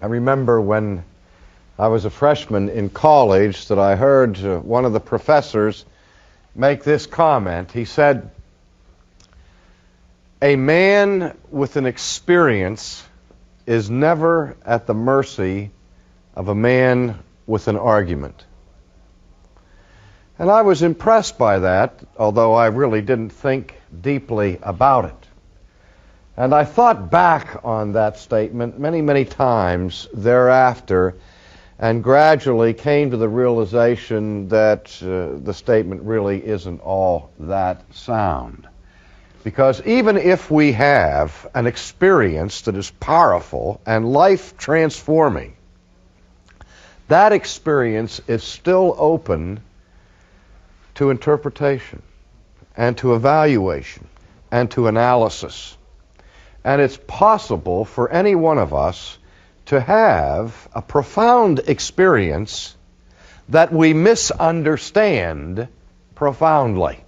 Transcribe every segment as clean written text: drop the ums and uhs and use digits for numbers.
I remember when I was a freshman in college that I heard one of the professors make this comment. He said, "A man with an experience is never at the mercy of a man with an argument." And I was impressed by that, although I really didn't think deeply about it. And I thought back on that statement many, many times thereafter, and gradually came to the realization that the statement really isn't all that sound. Because even if we have an experience that is powerful and life-transforming, that experience is still open to interpretation and to evaluation and to analysis. And it's possible for any one of us to have a profound experience that we misunderstand profoundly.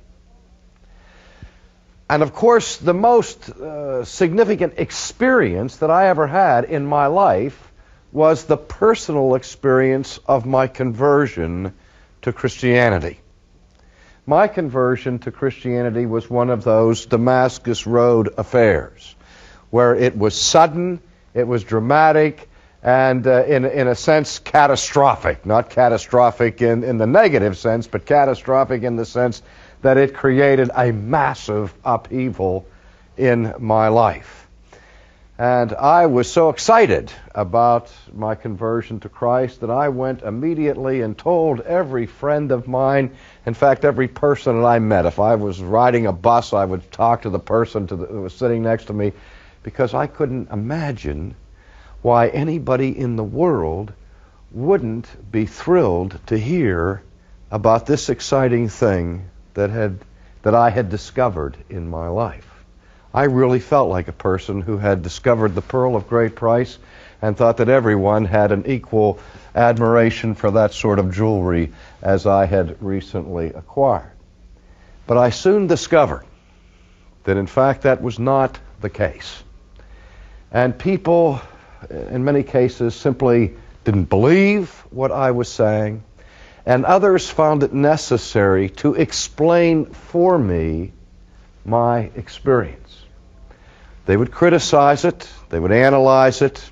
And of course, the most significant experience that I ever had in my life was the personal experience of my conversion to Christianity. My conversion to Christianity was one of those Damascus Road affairs, where it was sudden, it was dramatic, and in a sense catastrophic. Not catastrophic in the negative sense, but catastrophic in the sense that it created a massive upheaval in my life. And I was so excited about my conversion to Christ that I went immediately and told every friend of mine, in fact every person that I met. If I was riding a bus, I would talk to the person who was sitting next to me, because I couldn't imagine why anybody in the world wouldn't be thrilled to hear about this exciting thing that I had discovered in my life. I really felt like a person who had discovered the pearl of great price and thought that everyone had an equal admiration for that sort of jewelry as I had recently acquired. But I soon discovered that in fact that was not the case. And people, in many cases, simply didn't believe what I was saying, and others found it necessary to explain for me my experience. They would criticize it, they would analyze it,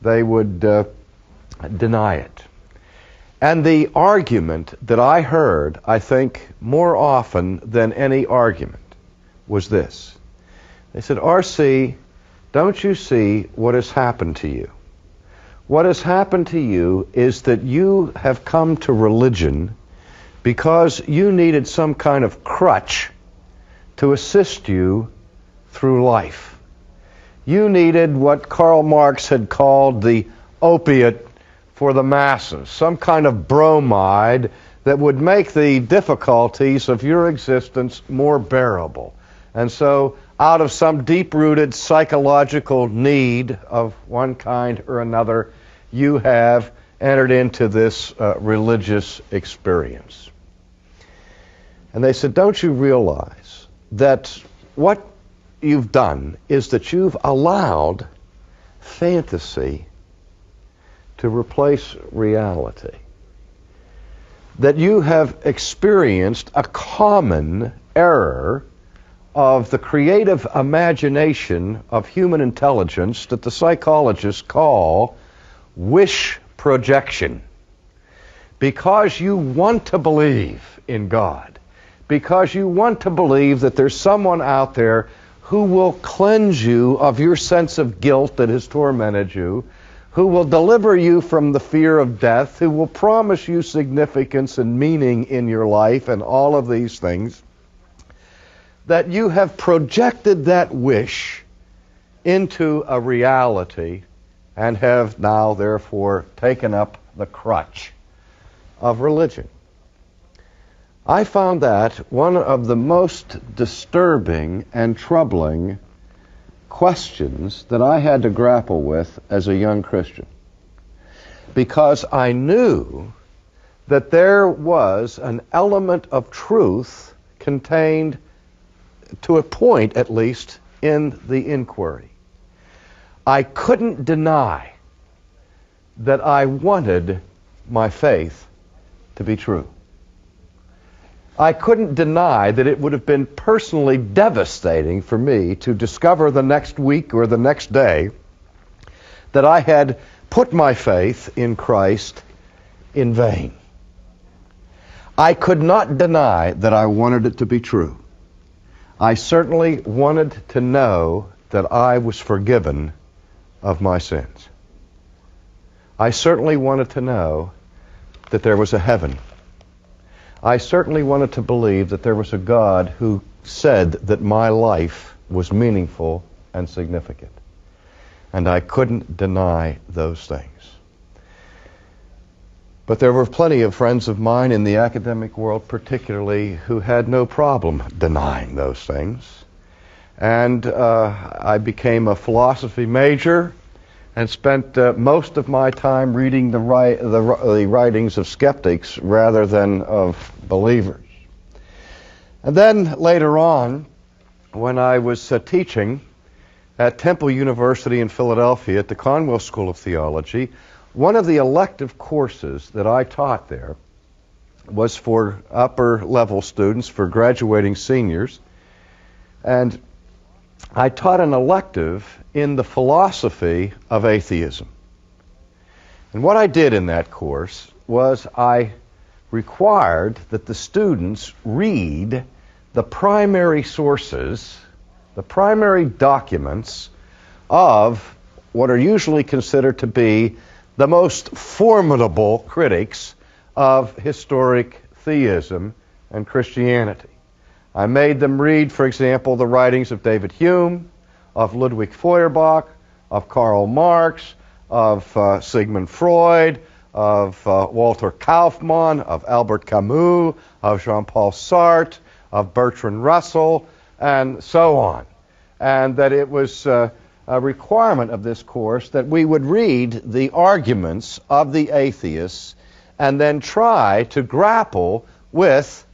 they would deny it. And the argument that I heard, I think, more often than any argument, was this. They said, "R.C., don't you see what has happened to you? What has happened to you is that you have come to religion because you needed some kind of crutch to assist you through life. You needed what Karl Marx had called the opiate for the masses, some kind of bromide that would make the difficulties of your existence more bearable. And so, out of some deep-rooted psychological need of one kind or another, you have entered into this religious experience." And they said, "Don't you realize that what you've done is that you've allowed fantasy to replace reality? That you have experienced a common error of the creative imagination of human intelligence that the psychologists call wish projection. Because you want to believe in God, because you want to believe that there's someone out there who will cleanse you of your sense of guilt that has tormented you, who will deliver you from the fear of death, who will promise you significance and meaning in your life and all of these things, that you have projected that wish into a reality and have now, therefore, taken up the crutch of religion." I found that one of the most disturbing and troubling questions that I had to grapple with as a young Christian, because I knew that there was an element of truth contained, to a point at least, in the inquiry. I couldn't deny that I wanted my faith to be true. I couldn't deny that it would have been personally devastating for me to discover the next week or the next day that I had put my faith in Christ in vain. I could not deny that I wanted it to be true. I certainly wanted to know that I was forgiven of my sins. I certainly wanted to know that there was a heaven. I certainly wanted to believe that there was a God who said that my life was meaningful and significant. And I couldn't deny those things. But there were plenty of friends of mine in the academic world particularly who had no problem denying those things. And I became a philosophy major and spent most of my time reading the writings of skeptics rather than of believers. And then later on, when I was teaching at Temple University in Philadelphia at the Conwell School of Theology, one of the elective courses that I taught there was for upper level students, for graduating seniors. And I taught an elective in the philosophy of atheism. And what I did in that course was I required that the students read the primary sources, the primary documents of what are usually considered to be the most formidable critics of historic theism and Christianity. I made them read, for example, the writings of David Hume, of Ludwig Feuerbach, of Karl Marx, of Sigmund Freud, of Walter Kaufmann, of Albert Camus, of Jean-Paul Sartre, of Bertrand Russell, and so on. And that it was a requirement of this course that we would read the arguments of the atheists and then try to grapple with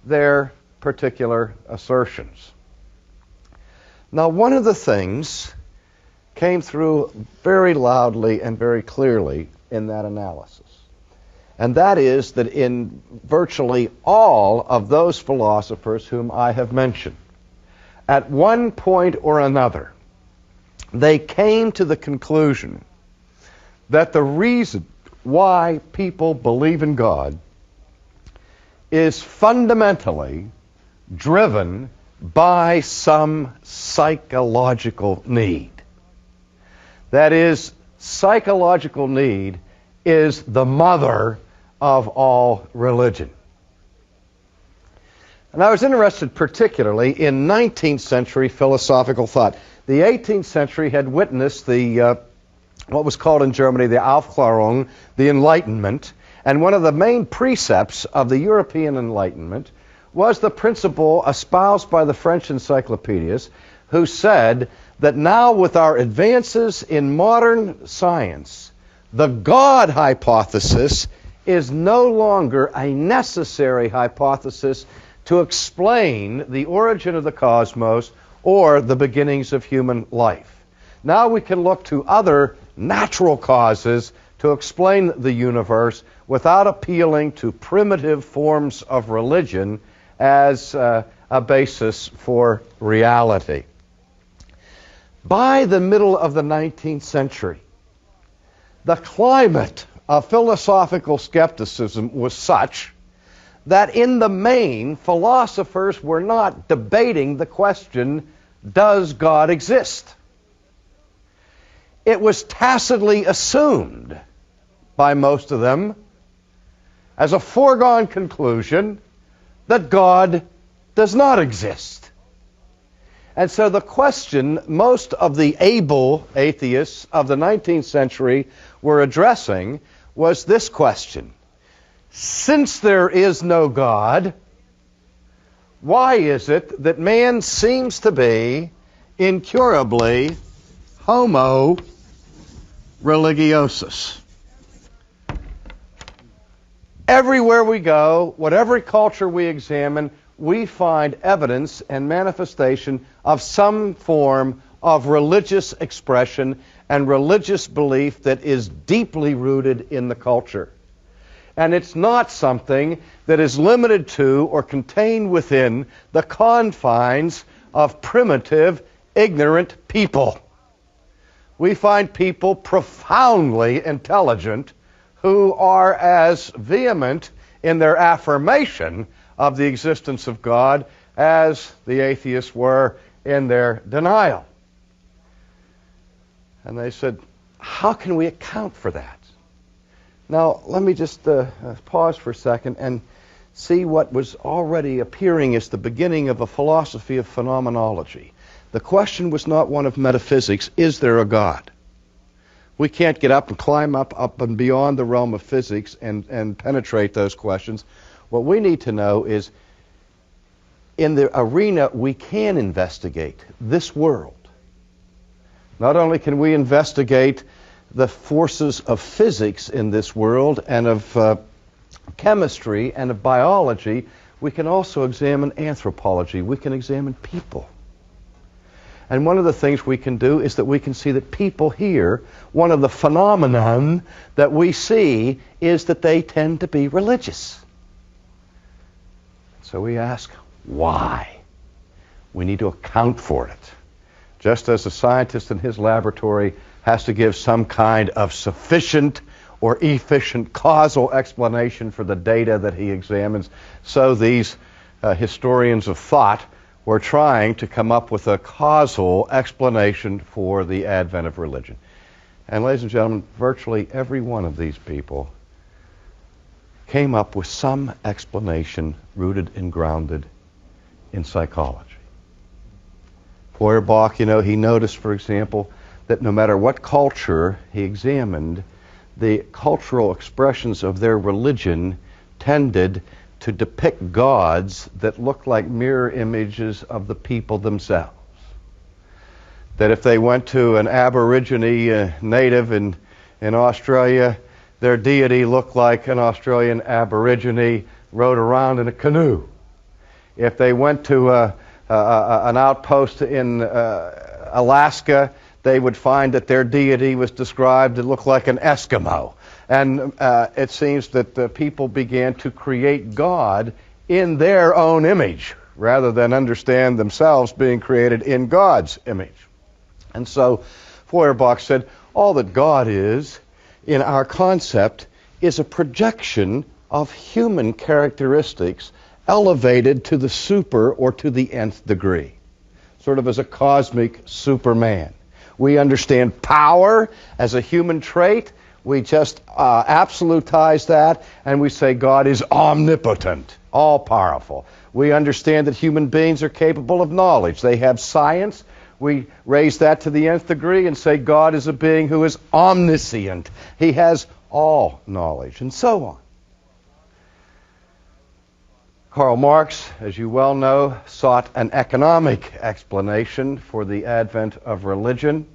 their particular assertions. Now, one of the things came through very loudly and very clearly in that analysis, and that is that in virtually all of those philosophers whom I have mentioned, at one point or another, they came to the conclusion that the reason why people believe in God is fundamentally driven by some psychological need. That is, psychological need is the mother of all religion. And I was interested particularly in 19th century philosophical thought. The 18th century had witnessed the what was called in Germany the Aufklärung, the Enlightenment, and one of the main precepts of the European Enlightenment was the principle espoused by the French encyclopedists, who said that now with our advances in modern science, the God hypothesis is no longer a necessary hypothesis to explain the origin of the cosmos or the beginnings of human life. Now we can look to other natural causes to explain the universe without appealing to primitive forms of religion as a basis for reality. By the middle of the 19th century, the climate of philosophical skepticism was such that in the main, philosophers were not debating the question, does God exist? It was tacitly assumed by most of them as a foregone conclusion that God does not exist. And so the question most of the able atheists of the 19th century were addressing was this question: since there is no God, why is it that man seems to be incurably homo religiosus? Everywhere we go, whatever culture we examine, we find evidence and manifestation of some form of religious expression, and religious belief that is deeply rooted in the culture. And it's not something that is limited to or contained within the confines of primitive, ignorant people. We find people profoundly intelligent who are as vehement in their affirmation of the existence of God as the atheists were in their denial. And they said, how can we account for that? Now, let me just pause for a second and see what was already appearing as the beginning of a philosophy of phenomenology. The question was not one of metaphysics, is there a God? We can't get up and climb up and beyond the realm of physics and penetrate those questions. What we need to know is, in the arena we can investigate this world. Not only can we investigate the forces of physics in this world and of chemistry and of biology, we can also examine anthropology. We can examine people. And one of the things we can do is that we can see that people here, one of the phenomenon that we see is that they tend to be religious. So we ask, why? We need to account for it. Just as a scientist in his laboratory has to give some kind of sufficient or efficient causal explanation for the data that he examines, so these historians of thought were trying to come up with a causal explanation for the advent of religion. And ladies and gentlemen, virtually every one of these people came up with some explanation rooted and grounded in psychology. Feuerbach, he noticed, for example, that no matter what culture he examined, the cultural expressions of their religion tended to depict gods that looked like mirror images of the people themselves. That if they went to an Aborigine native in Australia, their deity looked like an Australian Aborigine rode around in a canoe. If they went to an outpost in Alaska, they would find that their deity was described to look like an Eskimo. And it seems that the people began to create God in their own image, rather than understand themselves being created in God's image. And so Feuerbach said, all that God is, in our concept, is a projection of human characteristics elevated to the super or to the nth degree, sort of as a cosmic Superman. We understand power as a human trait. We just absolutize that, and we say God is omnipotent, all-powerful. We understand that human beings are capable of knowledge. They have science. We raise that to the nth degree and say God is a being who is omniscient. He has all knowledge, and so on. Karl Marx, as you well know, sought an economic explanation for the advent of religion.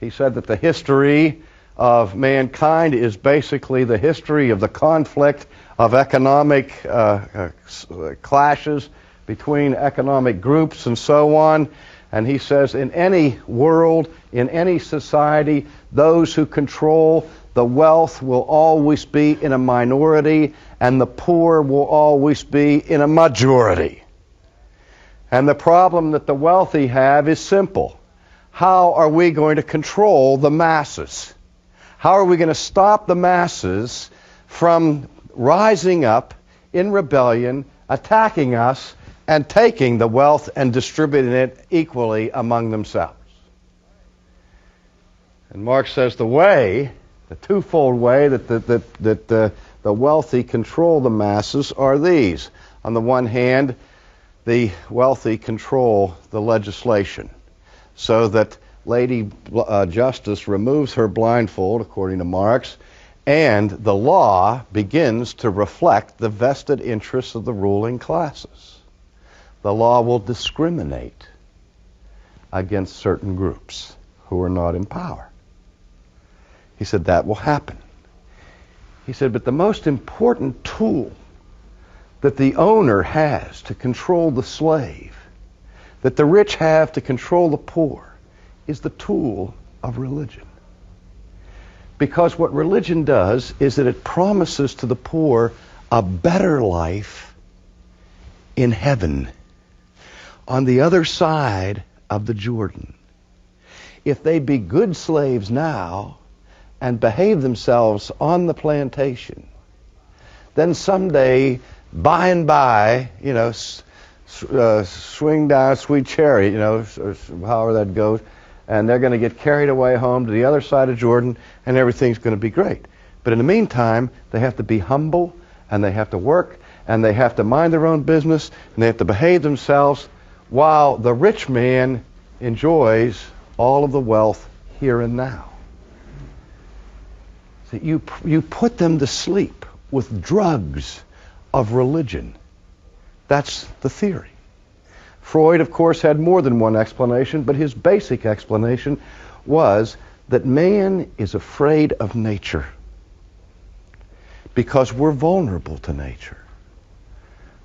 He said that the history of mankind is basically the history of the conflict of economic clashes between economic groups and so on. And he says in any world, in any society, those who control the wealth will always be in a minority, and the poor will always be in a majority. And the problem that the wealthy have is simple. How are we going to control the masses? How are we going to stop the masses from rising up in rebellion, attacking us, and taking the wealth and distributing it equally among themselves? And Marx says the twofold way that the wealthy control the masses are these. On the one hand, the wealthy control the legislation, so that Lady Justice removes her blindfold, according to Marx, and the law begins to reflect the vested interests of the ruling classes. The law will discriminate against certain groups who are not in power. He said that will happen. He said, but the most important tool that the owner has to control the slave, that the rich have to control the poor, is the tool of religion. Because what religion does is that it promises to the poor a better life in heaven, on the other side of the Jordan. If they be good slaves now and behave themselves on the plantation, then someday, by and by, swing down sweet chariot, or however that goes, and they're going to get carried away home to the other side of Jordan, and everything's going to be great. But in the meantime, they have to be humble, and they have to work, and they have to mind their own business, and they have to behave themselves, while the rich man enjoys all of the wealth here and now. So you put them to sleep with drugs of religion. That's the theory. Freud, of course, had more than one explanation, but his basic explanation was that man is afraid of nature because we're vulnerable to nature.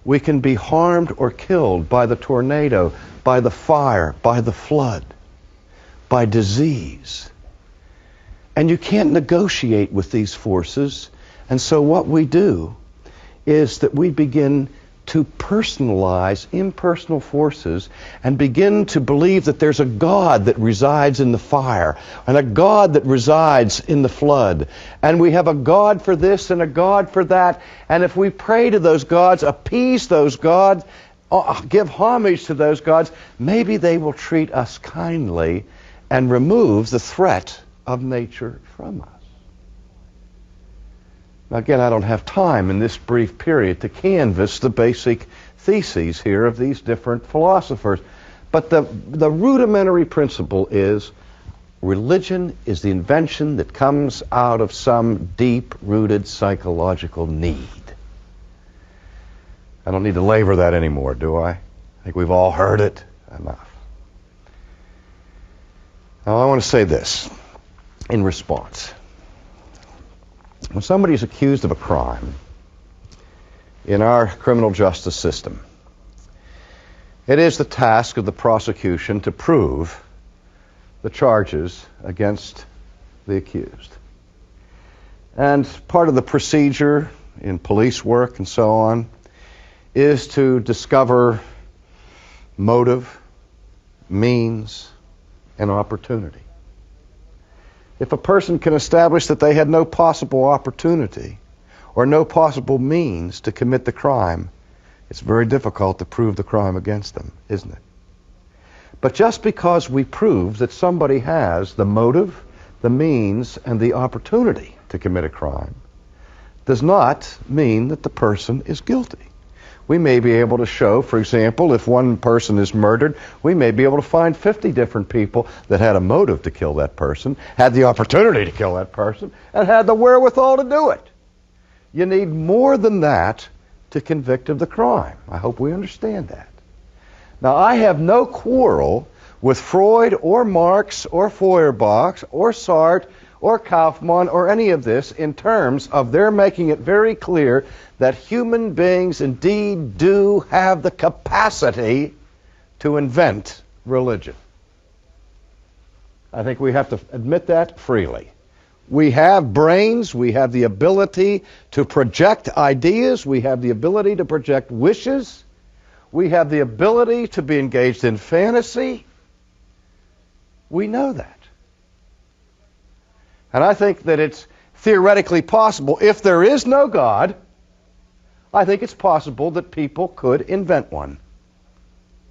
We can be harmed or killed by the tornado, by the fire, by the flood, by disease. And you can't negotiate with these forces. And so what we do is that we begin to personalize impersonal forces and begin to believe that there's a God that resides in the fire and a God that resides in the flood. And we have a God for this and a God for that. And if we pray to those gods, appease those gods, give homage to those gods, maybe they will treat us kindly and remove the threat of nature from us. Now, again, I don't have time in this brief period to canvass the basic theses here of these different philosophers. But the rudimentary principle is religion is the invention that comes out of some deep-rooted psychological need. I don't need to labor that anymore, do I? I think we've all heard it enough. Now, I want to say this in response. When somebody is accused of a crime in our criminal justice system, it is the task of the prosecution to prove the charges against the accused. And part of the procedure in police work and so on is to discover motive, means, and opportunity. If a person can establish that they had no possible opportunity or no possible means to commit the crime, it's very difficult to prove the crime against them, isn't it? But just because we prove that somebody has the motive, the means, and the opportunity to commit a crime does not mean that the person is guilty. We may be able to show, for example, if one person is murdered, we may be able to find 50 different people that had a motive to kill that person, had the opportunity to kill that person, and had the wherewithal to do it. You need more than that to convict of the crime. I hope we understand that. Now, I have no quarrel with Freud or Marx or Feuerbach or Sartre or Kaufmann or any of this in terms of their making it very clear that human beings indeed do have the capacity to invent religion. I think we have to admit that freely. We have brains, we have the ability to project ideas, we have the ability to project wishes, we have the ability to be engaged in fantasy. We know that. And I think that it's theoretically possible, if there is no God, I think it's possible that people could invent one.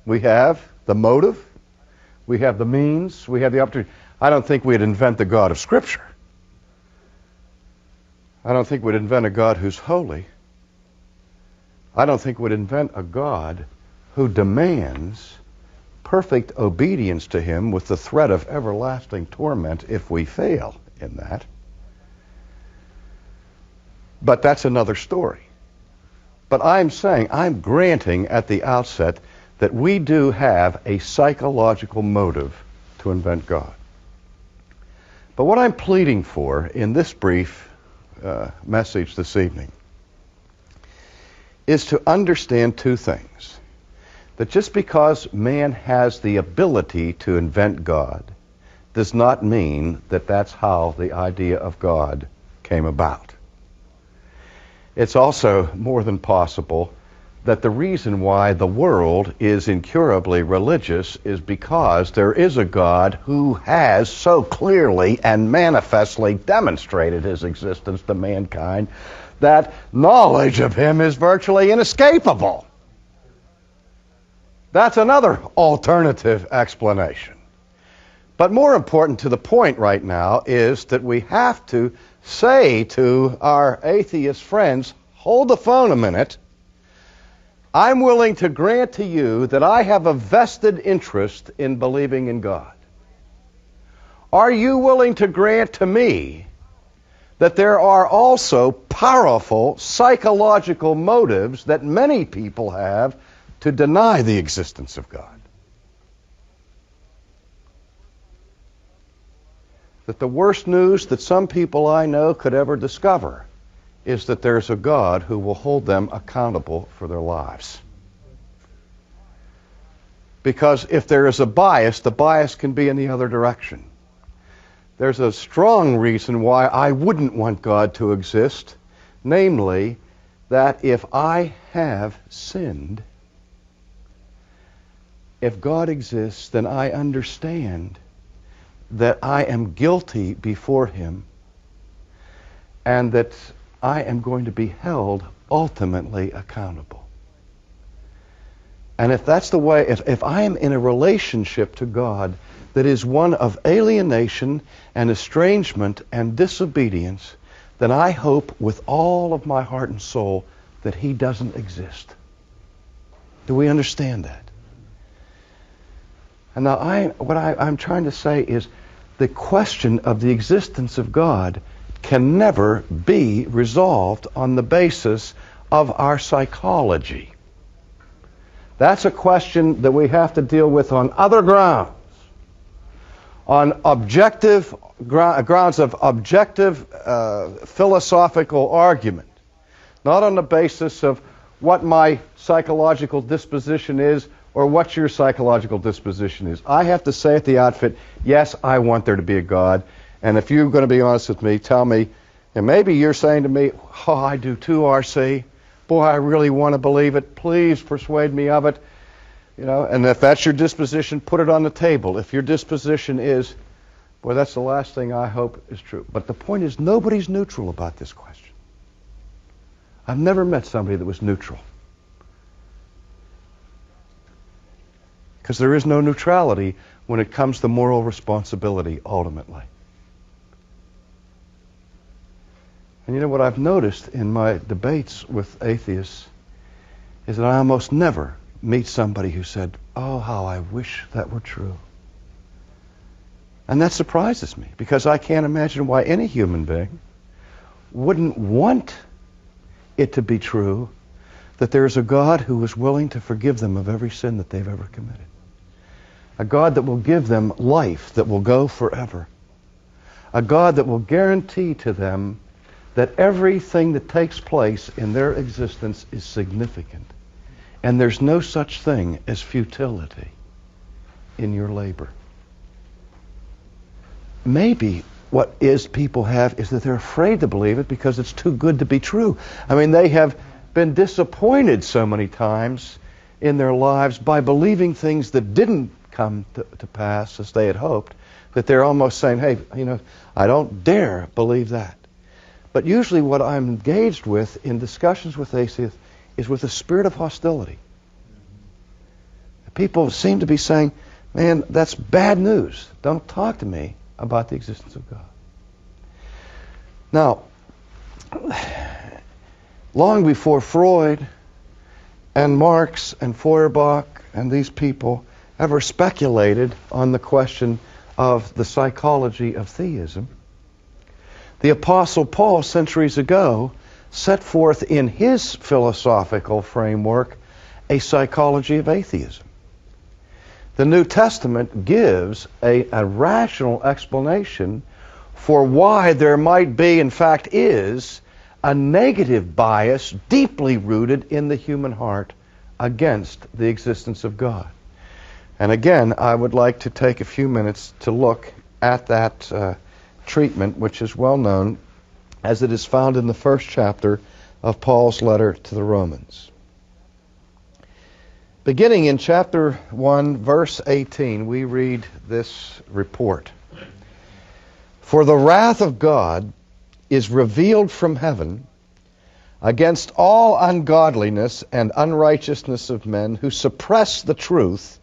We have the motive, we have the means, we have the opportunity. I don't think we'd invent the God of Scripture. I don't think we'd invent a God who's holy. I don't think we'd invent a God who demands perfect obedience to him with the threat of everlasting torment if we fail in that. But that's another story. But I'm saying, I'm granting at the outset that we do have a psychological motive to invent God. But what I'm pleading for in this brief message this evening is to understand two things. That just because man has the ability to invent God does not mean that that's how the idea of God came about. It's also more than possible that the reason why the world is incurably religious is because there is a God who has so clearly and manifestly demonstrated his existence to mankind that knowledge of him is virtually inescapable. That's another alternative explanation. But more important to the point right now is that we have to say to our atheist friends, hold the phone a minute. I'm willing to grant to you that I have a vested interest in believing in God. Are you willing to grant to me that there are also powerful psychological motives that many people have to deny the existence of God? That the worst news that some people I know could ever discover is that there's a God who will hold them accountable for their lives. Because if there is a bias, the bias can be in the other direction. There's a strong reason why I wouldn't want God to exist, namely that if I have sinned, if God exists, then I understand that I am guilty before him and that I am going to be held ultimately accountable. And if that's the way, if I am in a relationship to God that is one of alienation and estrangement and disobedience, then I hope with all of my heart and soul that he doesn't exist. Do we understand that? And now what I'm trying to say is the question of the existence of God can never be resolved on the basis of our psychology. That's a question that we have to deal with on other grounds, on objective grounds of objective philosophical argument, not on the basis of what my psychological disposition is or what your psychological disposition is. I have to say at the outset, yes, I want there to be a God. And if you're going to be honest with me, tell me, and maybe you're saying to me, oh, I do too, R.C. Boy, I really want to believe it. Please persuade me of it. You know, and if that's your disposition, put it on the table. If your disposition is, boy, that's the last thing I hope is true. But the point is, nobody's neutral about this question. I've never met somebody that was neutral. Because there is no neutrality when it comes to moral responsibility, ultimately. And you know what I've noticed in my debates with atheists is that I almost never meet somebody who said, oh, how I wish that were true. And that surprises me, because I can't imagine why any human being wouldn't want it to be true that there is a God who is willing to forgive them of every sin that they've ever committed. A God that will give them life that will go forever. A God that will guarantee to them that everything that takes place in their existence is significant. And there's no such thing as futility in your labor. Maybe what people have is that they're afraid to believe it because it's too good to be true. I mean, they have been disappointed so many times in their lives by believing things that didn't come to pass as they had hoped, that they're almost saying, hey, you know, I don't dare believe that. But usually what I'm engaged with in discussions with atheists is with a spirit of hostility. People seem to be saying, man, that's bad news. Don't talk to me about the existence of God. Now, long before Freud and Marx and Feuerbach and these people ever speculated on the question of the psychology of theism, the Apostle Paul, centuries ago, set forth in his philosophical framework a psychology of atheism. The New Testament gives a rational explanation for why there might be, in fact is, a negative bias deeply rooted in the human heart against the existence of God. And again, I would like to take a few minutes to look at that treatment, which is well known as it is found in the first chapter of Paul's letter to the Romans. Beginning in chapter 1, verse 18, we read this report. For the wrath of God is revealed from heaven against all ungodliness and unrighteousness of men who suppress the truth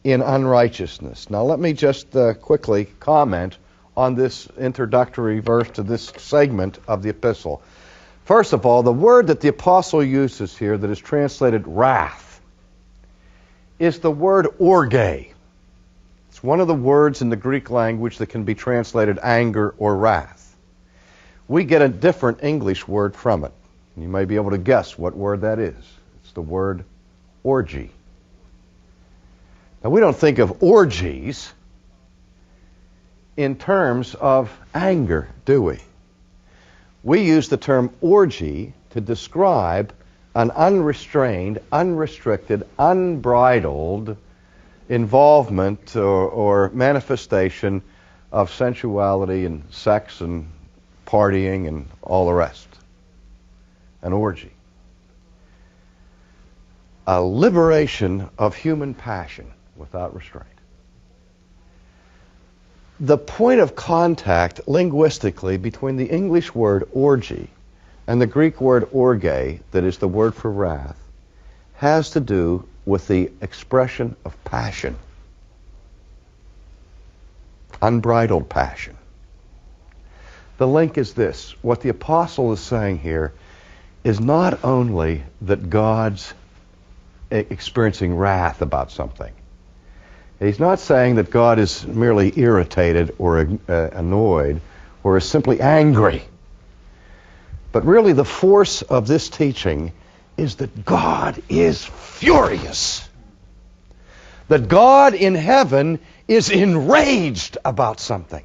in unrighteousness. Now let me just quickly comment on this introductory verse to this segment of the epistle. First of all, the word that the apostle uses here that is translated wrath is the word orge. It's one of the words in the Greek language that can be translated anger or wrath. We get a different English word from it. You may be able to guess what word that is. It's the word orgy. Now, we don't think of orgies in terms of anger, do we? We use the term orgy to describe an unrestrained, unrestricted, unbridled involvement or manifestation of sensuality and sex and partying and all the rest. An orgy. A liberation of human passion without restraint. The point of contact linguistically between the English word orgy and the Greek word orge, that is the word for wrath, has to do with the expression of passion. Unbridled passion. The link is this. What the apostle is saying here is not only that God's experiencing wrath about something. He's not saying that God is merely irritated or annoyed or is simply angry. But really the force of this teaching is that God is furious. That God in heaven is enraged about something.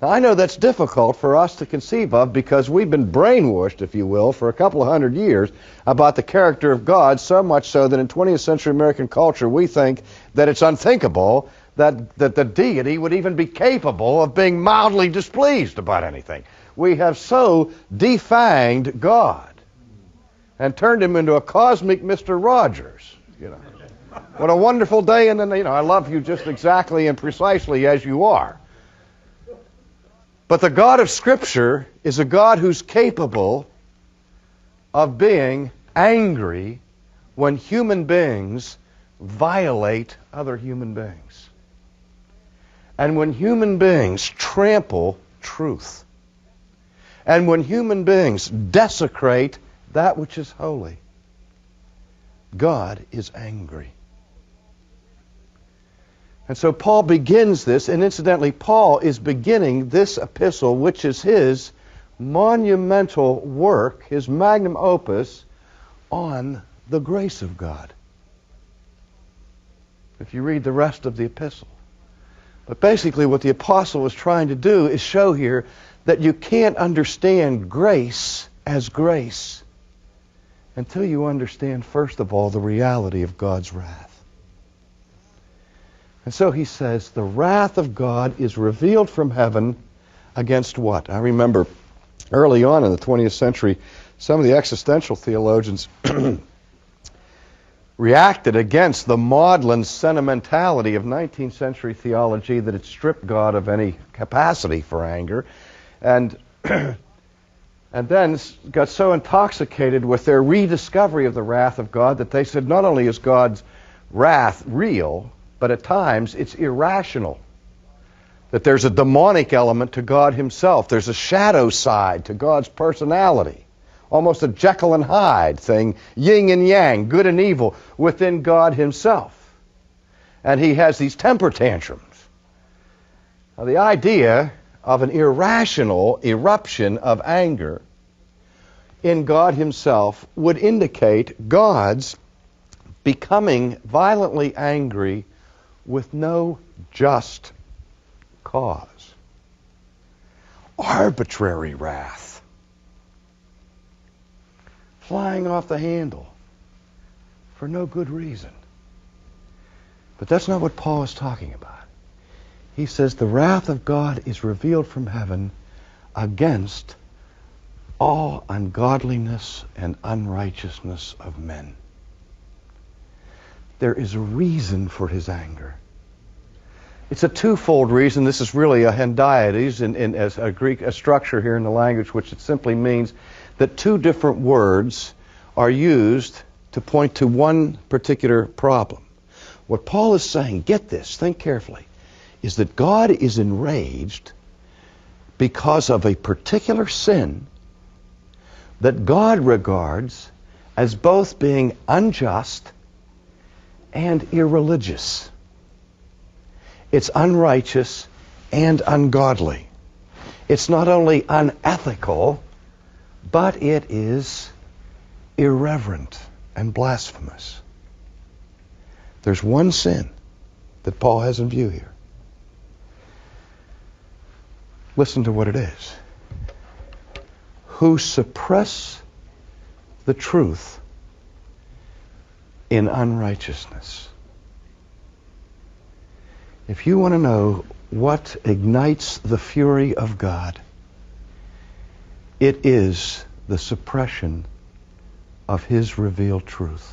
Now, I know that's difficult for us to conceive of because we've been brainwashed, if you will, for a couple of hundred years about the character of God, so much so that in 20th century American culture we think that it's unthinkable that the deity would even be capable of being mildly displeased about anything. We have so defanged God and turned him into a cosmic Mr. Rogers. You know, what a wonderful day, and then I love you just exactly and precisely as you are. But the God of Scripture is a God who's capable of being angry when human beings violate other human beings. And when human beings trample truth. And when human beings desecrate that which is holy. God is angry. And so Paul begins this, and incidentally, Paul is beginning this epistle, which is his monumental work, his magnum opus, on the grace of God. If you read the rest of the epistle. But basically what the apostle is trying to do is show here that you can't understand grace as grace until you understand, first of all, the reality of God's wrath. And so he says, the wrath of God is revealed from heaven against what? I remember early on in the 20th century, some of the existential theologians reacted against the maudlin sentimentality of 19th century theology that had stripped God of any capacity for anger, and then got so intoxicated with their rediscovery of the wrath of God that they said not only is God's wrath real, but at times it's irrational. That there's a demonic element to God himself. There's a shadow side to God's personality. Almost a Jekyll and Hyde thing, yin and yang, good and evil, within God himself. And he has these temper tantrums. Now, the idea of an irrational eruption of anger in God himself would indicate God's becoming violently angry with no just cause. Arbitrary wrath. Flying off the handle for no good reason. But that's not what Paul is talking about. He says, the wrath of God is revealed from heaven against all ungodliness and unrighteousness of men. There is a reason for his anger. It's a twofold reason. This is really a hendiades as a Greek structure here in the language, which it simply means that two different words are used to point to one particular problem. What Paul is saying, get this, think carefully, is that God is enraged because of a particular sin that God regards as both being unjust and irreligious. It's unrighteous and ungodly. It's not only unethical, but it is irreverent and blasphemous. There's one sin that Paul has in view here. Listen to what it is. Who suppress the truth in unrighteousness. If you want to know what ignites the fury of God, it is the suppression of his revealed truth.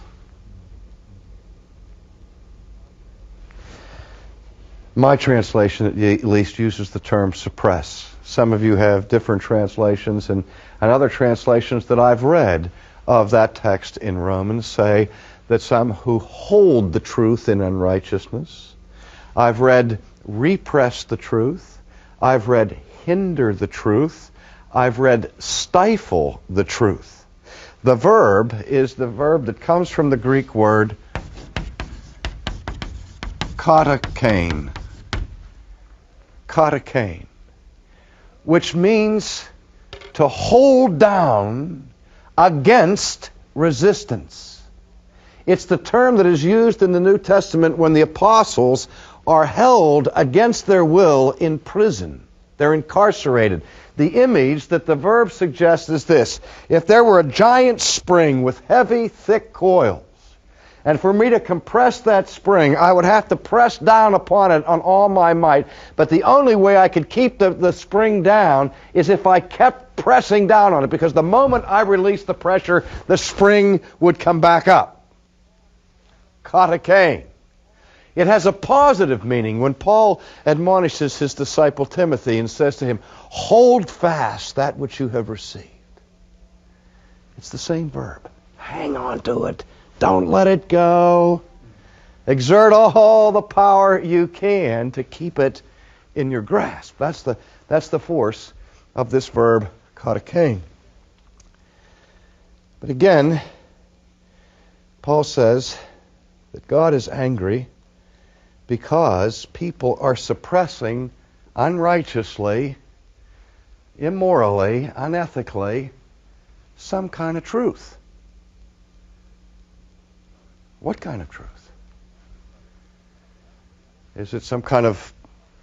My translation, at least, uses the term suppress. Some of you have different translations, and other translations that I've read of that text in Romans say that some who hold the truth in unrighteousness. I've read repress the truth. I've read hinder the truth. I've read stifle the truth. The verb is the verb that comes from the Greek word katakain. Katakain, which means to hold down against resistance. It's the term that is used in the New Testament when the apostles are held against their will in prison. They're incarcerated. The image that the verb suggests is this. If there were a giant spring with heavy, thick coils, and for me to compress that spring, I would have to press down upon it on all my might. But the only way I could keep the spring down is if I kept pressing down on it, because the moment I released the pressure, the spring would come back up. Katakain. It has a positive meaning when Paul admonishes his disciple Timothy and says to him, hold fast that which you have received. It's the same verb. Hang on to it. Don't let it go. Exert all the power you can to keep it in your grasp. That's the force of this verb, katakain. But again, Paul says that God is angry because people are suppressing unrighteously, immorally, unethically, some kind of truth. What kind of truth? Is it some kind of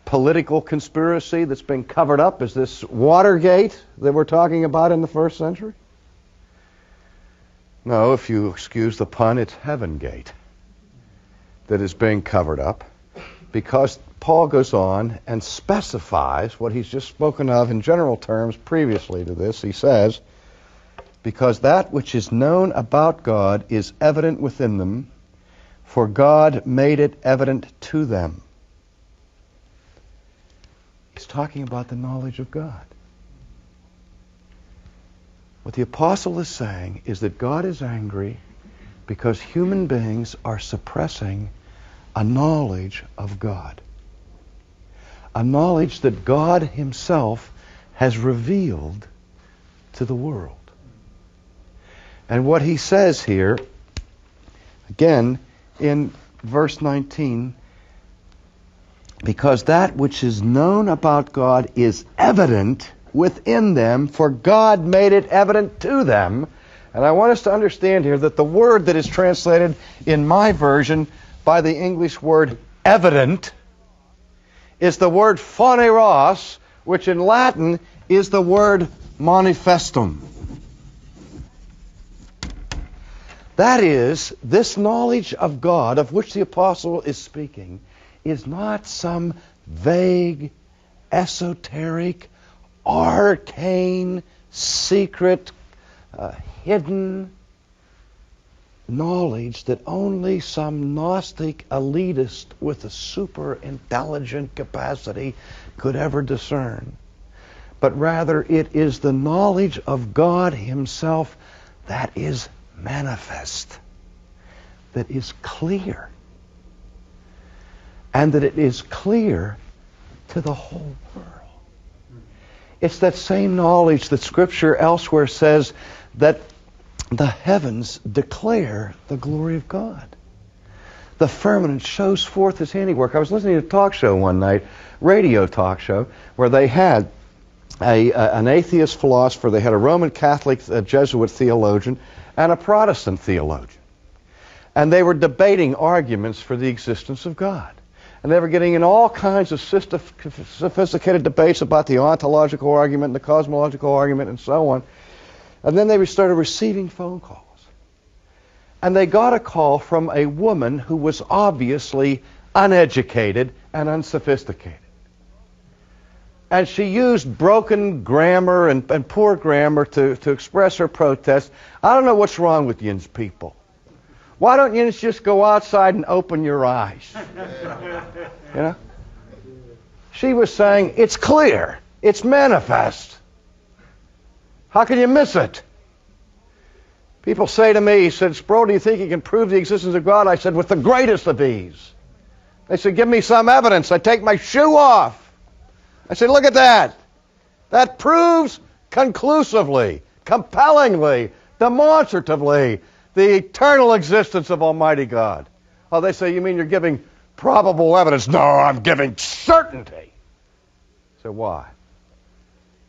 political conspiracy that's been covered up? Is this Watergate that we're talking about in the first century? No, if you excuse the pun, it's Heaven Gate that is being covered up, because Paul goes on and specifies what he's just spoken of in general terms previously to this. He says, because that which is known about God is evident within them, for God made it evident to them. He's talking about the knowledge of God. What the apostle is saying is that God is angry because human beings are suppressing a knowledge of God. A knowledge that God himself has revealed to the world. And what he says here, again, in verse 19, because that which is known about God is evident within them, for God made it evident to them. And I want us to understand here that the word that is translated in my version by the English word evident is the word phaneros, which in Latin is the word manifestum. That is, this knowledge of God of which the apostle is speaking is not some vague, esoteric, arcane, secret, hidden knowledge that only some Gnostic elitist with a super intelligent capacity could ever discern. But rather it is the knowledge of God Himself that is manifest, that is clear, and that it is clear to the whole world. It's that same knowledge that Scripture elsewhere says that the heavens declare the glory of God. The firmament shows forth His handiwork. I was listening to a talk show one night, radio talk show, where they had an atheist philosopher, they had a Roman Catholic Jesuit theologian, and a Protestant theologian. And they were debating arguments for the existence of God. And they were getting in all kinds of sophisticated debates about the ontological argument and the cosmological argument and so on. And then they started receiving phone calls. And they got a call from a woman who was obviously uneducated and unsophisticated. And she used broken grammar and poor grammar to express her protest. I don't know what's wrong with you people. Why don't you just go outside and open your eyes? You know? She was saying, it's clear. It's manifest. How can you miss it? People say to me, he said, Sproul, do you think you can prove the existence of God? I said, with the greatest of ease. They said, give me some evidence. I take my shoe off. I said, look at that. That proves conclusively, compellingly, demonstratively the eternal existence of Almighty God. Oh, they say, you mean you're giving probable evidence? No, I'm giving certainty. I said, why?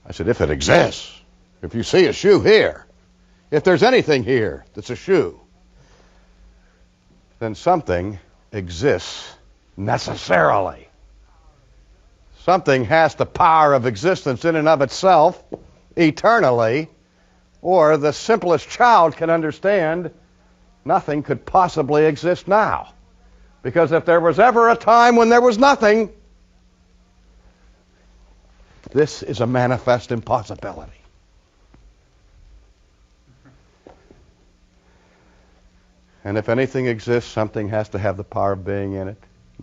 I said, if it exists, if you see a shoe here, if there's anything here that's a shoe, then something exists necessarily. Something has the power of existence in and of itself, eternally, or the simplest child can understand nothing could possibly exist now. Because if there was ever a time when there was nothing, this is a manifest impossibility. And if anything exists, something has to have the power of being in it.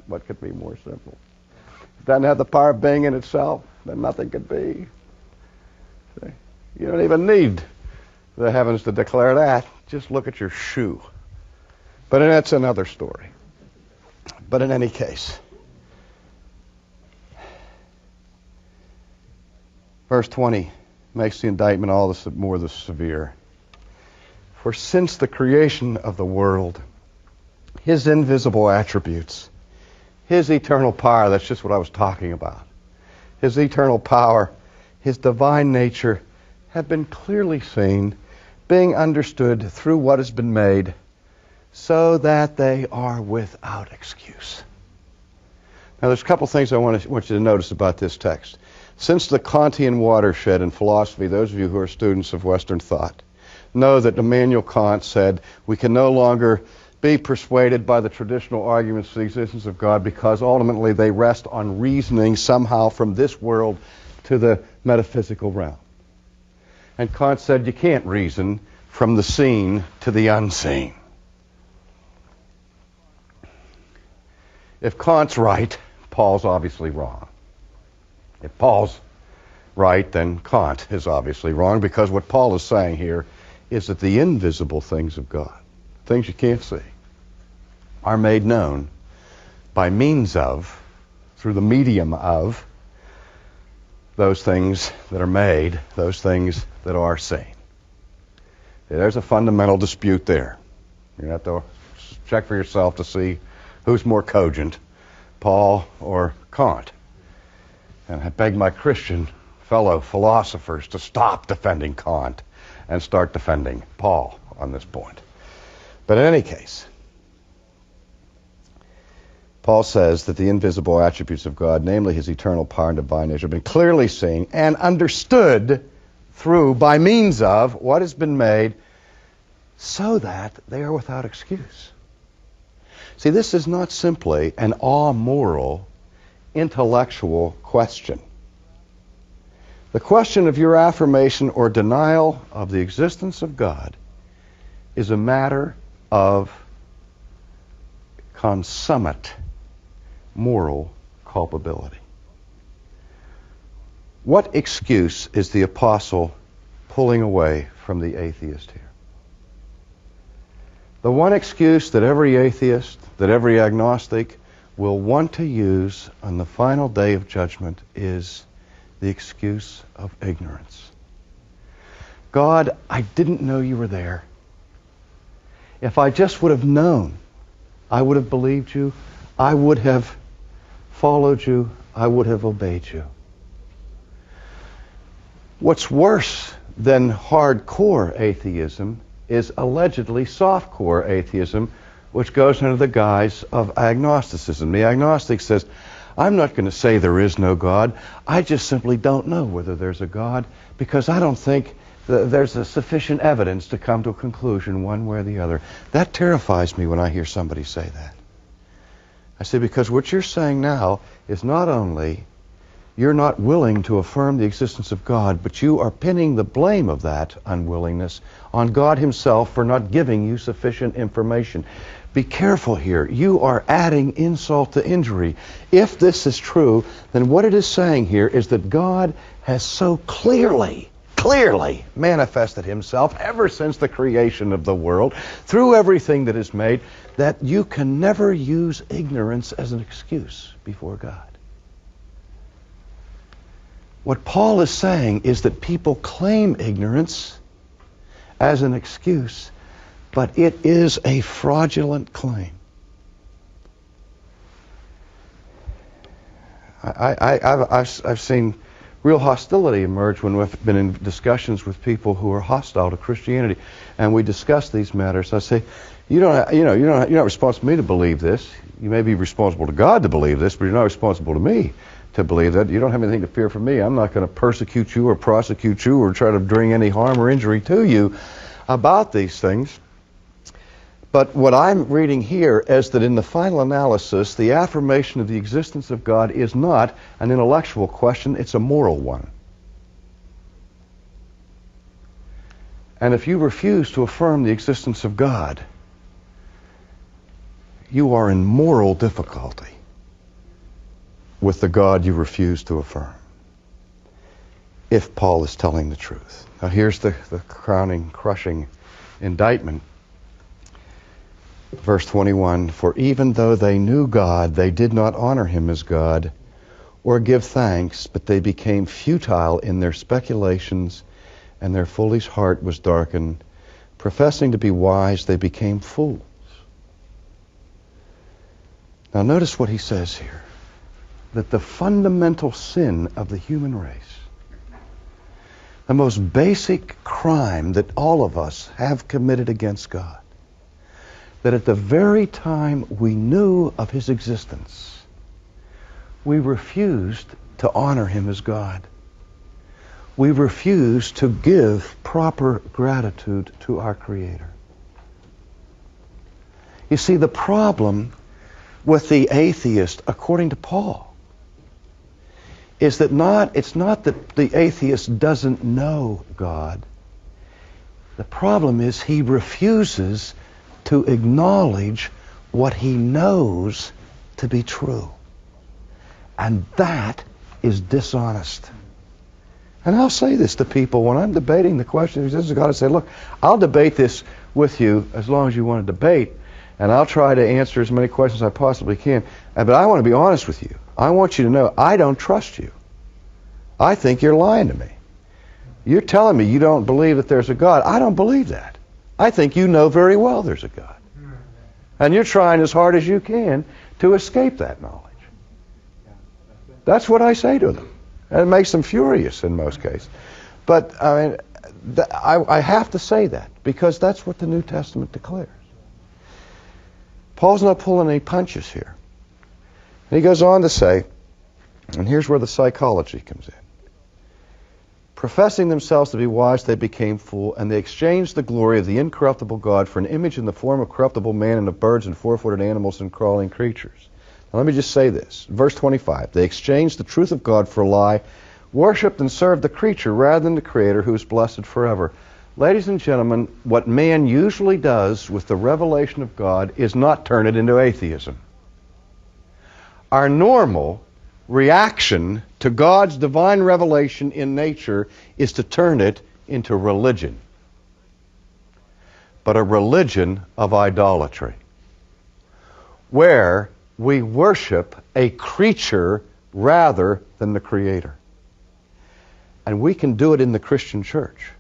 What could be more simple? If it doesn't have the power of being in itself, then nothing could be. See? You don't even need the heavens to declare that. Just look at your shoe. But that's another story. But in any case, verse 20 makes the indictment all the more severe. For since the creation of the world, His invisible attributes, His eternal power, that's just what I was talking about, His eternal power, His divine nature have been clearly seen, being understood through what has been made, so that they are without excuse. Now there's a couple things I want you to notice about this text. Since the Kantian watershed in philosophy, those of you who are students of Western thought know that Immanuel Kant said we can no longer be persuaded by the traditional arguments for the existence of God because ultimately they rest on reasoning somehow from this world to the metaphysical realm. And Kant said you can't reason from the seen to the unseen. If Kant's right, Paul's obviously wrong. If Paul's right, then Kant is obviously wrong, because what Paul is saying here is that the invisible things of God, things you can't see, are made known by means of, through the medium of, those things that are made, those things that are seen. There's a fundamental dispute there. You have to check for yourself to see who's more cogent, Paul or Kant. And I beg my Christian fellow philosophers to stop defending Kant and start defending Paul on this point. But in any case, Paul says that the invisible attributes of God, namely His eternal power and divine nature, have been clearly seen and understood through, by means of, what has been made, so that they are without excuse. See, this is not simply an amoral, intellectual question. The question of your affirmation or denial of the existence of God is a matter of consummate moral culpability. What excuse is the apostle pulling away from the atheist here? The one excuse that every atheist, that every agnostic will want to use on the final day of judgment is the excuse of ignorance. God, I didn't know you were there. If I just would have known, I would have believed you, I would have followed you, I would have obeyed you. What's worse than hardcore atheism is allegedly softcore atheism, which goes under the guise of agnosticism. The agnostic says, I'm not going to say there is no God. I just simply don't know whether there's a God because I don't think there's a sufficient evidence to come to a conclusion one way or the other. That terrifies me when I hear somebody say that. I say, because what you're saying now is not only you're not willing to affirm the existence of God, but you are pinning the blame of that unwillingness on God himself for not giving you sufficient information. Be careful here. You are adding insult to injury. If this is true, then what it is saying here is that God has so clearly manifested himself ever since the creation of the world, through everything that is made, that you can never use ignorance as an excuse before God. What Paul is saying is that people claim ignorance as an excuse, but it is a fraudulent claim. I've seen real hostility emerge when we've been in discussions with people who are hostile to Christianity, and we discuss these matters. I say, you're not responsible to me to believe this. You may be responsible to God to believe this, but you're not responsible to me to believe that. You don't have anything to fear from me. I'm not going to persecute you or prosecute you or try to bring any harm or injury to you about these things. But what I'm reading here is that in the final analysis, the affirmation of the existence of God is not an intellectual question, it's a moral one. And if you refuse to affirm the existence of God, you are in moral difficulty with the God you refuse to affirm, if Paul is telling the truth. Now here's the crowning, crushing indictment. Verse 21, for even though they knew God, they did not honor him as God or give thanks, but they became futile in their speculations, and their foolish heart was darkened. Professing to be wise, they became fools. Now notice what he says here, that the fundamental sin of the human race, the most basic crime that all of us have committed against God, that at the very time we knew of his existence, we refused to honor him as God. We refused to give proper gratitude to our Creator. You see, the problem with the atheist, according to Paul, is that it's not that the atheist doesn't know God. The problem is he refuses to acknowledge what he knows to be true. And that is dishonest. And I'll say this to people when I'm debating the question of the existence of God. I say, look, I'll debate this with you as long as you want to debate, and I'll try to answer as many questions as I possibly can. But I want to be honest with you. I want you to know I don't trust you. I think you're lying to me. You're telling me you don't believe that there's a God. I don't believe that. I think you know very well there's a God. And you're trying as hard as you can to escape that knowledge. That's what I say to them. And it makes them furious in most cases. But I mean, I have to say that because that's what the New Testament declares. Paul's not pulling any punches here. And he goes on to say, and here's where the psychology comes in. Professing themselves to be wise, they became fools, and they exchanged the glory of the incorruptible God for an image in the form of corruptible man and of birds and four-footed animals and crawling creatures. Now let me just say this. Verse 25, they exchanged the truth of God for a lie, worshipped and served the creature rather than the Creator, who is blessed forever. Ladies and gentlemen, what man usually does with the revelation of God is not turn it into atheism. Our normal reaction to God's divine revelation in nature is to turn it into religion. But a religion of idolatry, where we worship a creature rather than the Creator. And we can do it in the Christian church.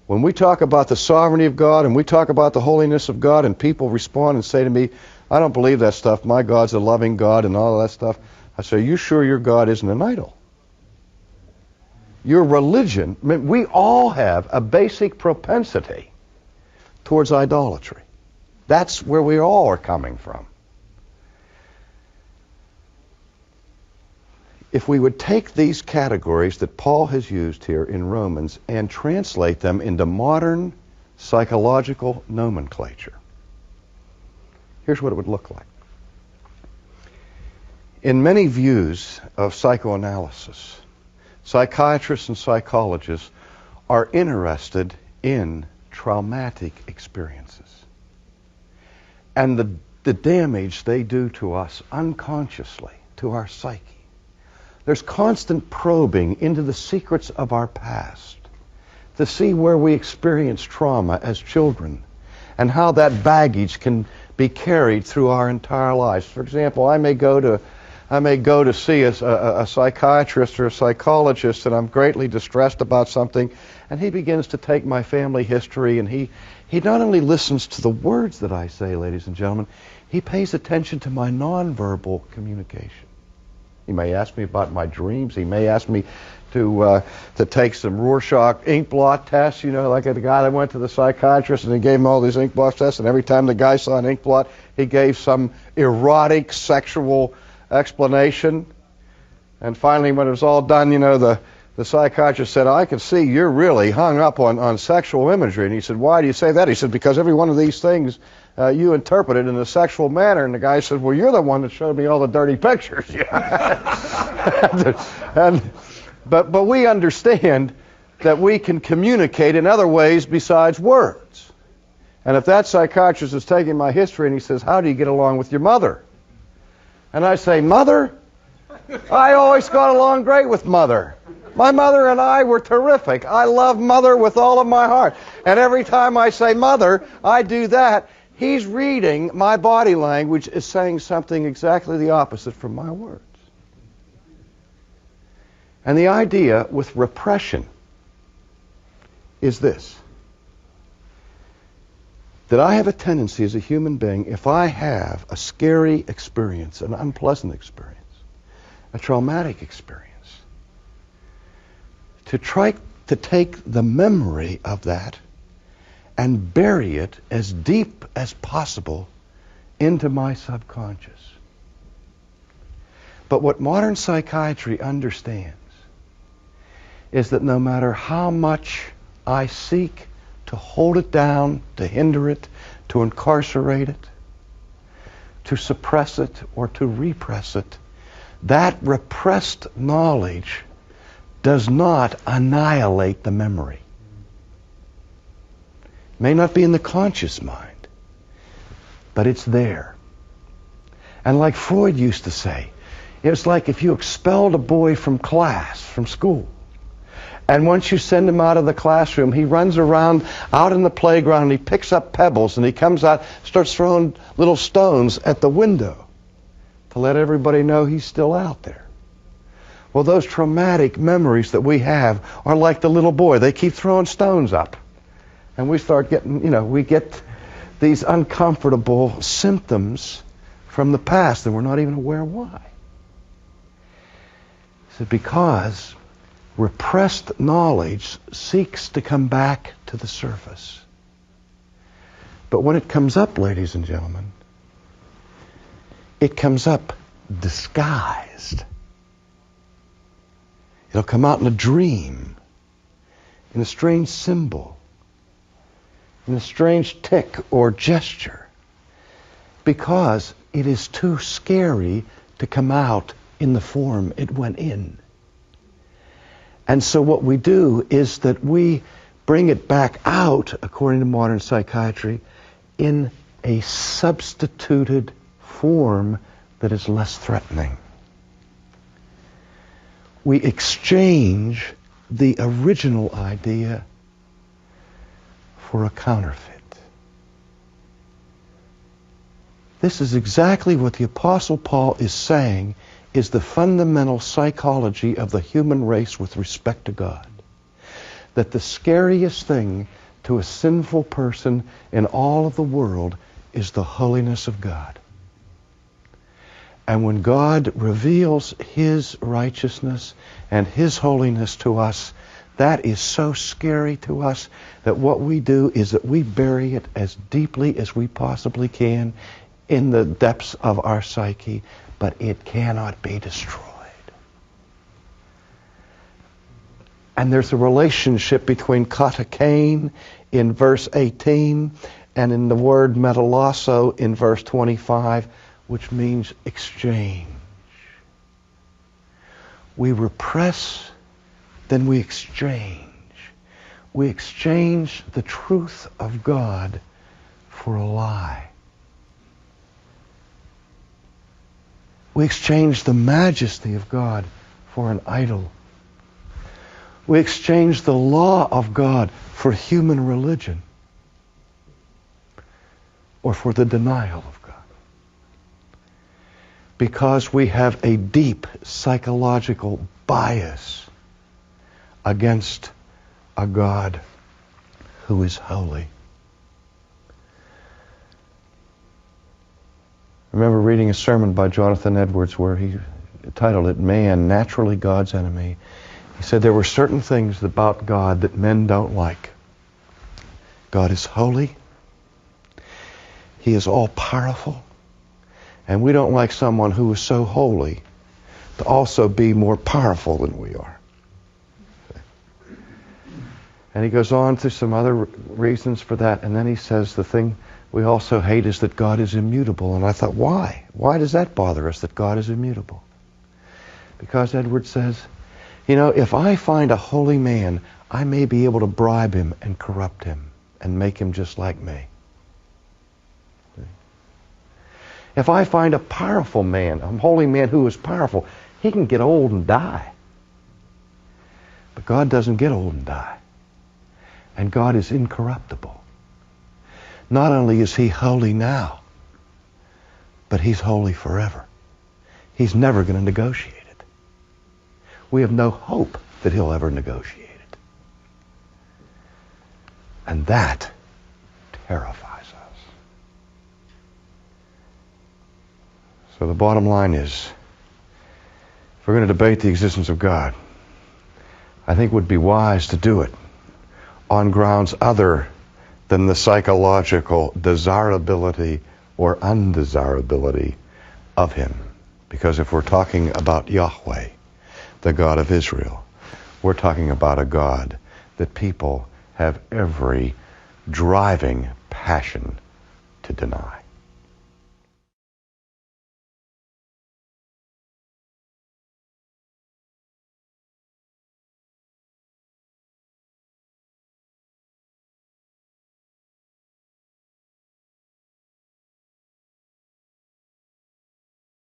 When we talk about the sovereignty of God and we talk about the holiness of God and people respond and say to me, I don't believe that stuff, my God's a loving God and all of that stuff, I say, you sure your God isn't an idol? Your religion, I mean, we all have a basic propensity towards idolatry. That's where we all are coming from. If we would take these categories that Paul has used here in Romans and translate them into modern psychological nomenclature, here's what it would look like. In many views of psychoanalysis, psychiatrists and psychologists are interested in traumatic experiences and the damage they do to us unconsciously, to our psyche. There's constant probing into the secrets of our past to see where we experienced trauma as children and how that baggage can be carried through our entire lives. For example, I may go to see a psychiatrist or a psychologist, and I'm greatly distressed about something, and he begins to take my family history, and he not only listens to the words that I say, ladies and gentlemen, he pays attention to my nonverbal communication. He may ask me about my dreams. He may ask me to take some Rorschach ink blot tests, you know, like the guy that went to the psychiatrist and he gave him all these ink blot tests, and every time the guy saw an ink blot, he gave some erotic sexual explanation. And finally, when it was all done, you know, the psychiatrist said, I can see you're really hung up on sexual imagery. And he said, why do you say that? He said, because every one of these things you interpret it in a sexual manner. And the guy said, well, you're the one that showed me all the dirty pictures. But we understand that we can communicate in other ways besides words. And if that psychiatrist is taking my history and he says, how do you get along with your mother? And I say, Mother? I always got along great with Mother. My mother and I were terrific. I love Mother with all of my heart. And every time I say Mother, I do that. He's reading my body language is saying something exactly the opposite from my words. And the idea with repression is this: that I have a tendency as a human being, if I have a scary experience, an unpleasant experience, a traumatic experience, to try to take the memory of that and bury it as deep as possible into my subconscious. But what modern psychiatry understands is that no matter how much I seek to hold it down, to hinder it, to incarcerate it, to suppress it, or to repress it, that repressed knowledge does not annihilate the memory. It may not be in the conscious mind, but it's there. And like Freud used to say, it's like if you expelled a boy from class, from school, and once you send him out of the classroom, he runs around out in the playground and he picks up pebbles and he comes out, starts throwing little stones at the window to let everybody know he's still out there. Well, those traumatic memories that we have are like the little boy. They keep throwing stones up. And we start getting, we get these uncomfortable symptoms from the past and we're not even aware why. It's because repressed knowledge seeks to come back to the surface. But when it comes up, ladies and gentlemen, it comes up disguised. It'll come out in a dream, in a strange symbol, in a strange tick or gesture, because it is too scary to come out in the form it went in. And so what we do is that we bring it back out, according to modern psychiatry, in a substituted form that is less threatening. We exchange the original idea for a counterfeit. This is exactly what the Apostle Paul is saying is the fundamental psychology of the human race with respect to God. That the scariest thing to a sinful person in all of the world is the holiness of God. And when God reveals His righteousness and His holiness to us, that is so scary to us that what we do is that we bury it as deeply as we possibly can in the depths of our psyche, but it cannot be destroyed. And there's a relationship between katakain in verse 18 and in the word metalosso in verse 25, which means exchange. We repress, then we exchange. We exchange the truth of God for a lie. We exchange the majesty of God for an idol. We exchange the law of God for human religion or for the denial of God. Because we have a deep psychological bias against a God who is holy. I remember reading a sermon by Jonathan Edwards where he titled it, Man, Naturally God's Enemy. He said there were certain things about God that men don't like. God is holy. He is all-powerful. And we don't like someone who is so holy to also be more powerful than we are. And he goes on to some other reasons for that, and then he says the thing we also hate is that God is immutable. And I thought, why? Why does that bother us, that God is immutable? Because Edwards says, you know, if I find a holy man, I may be able to bribe him and corrupt him and make him just like me. If I find a powerful man, a holy man who is powerful, he can get old and die. But God doesn't get old and die. And God is incorruptible. Not only is He holy now, but He's holy forever. He's never going to negotiate it. We have no hope that He'll ever negotiate it. And that terrifies us. So the bottom line is, if we're going to debate the existence of God, I think it would be wise to do it on grounds other than the psychological desirability or undesirability of Him. Because if we're talking about Yahweh, the God of Israel, we're talking about a God that people have every driving passion to deny.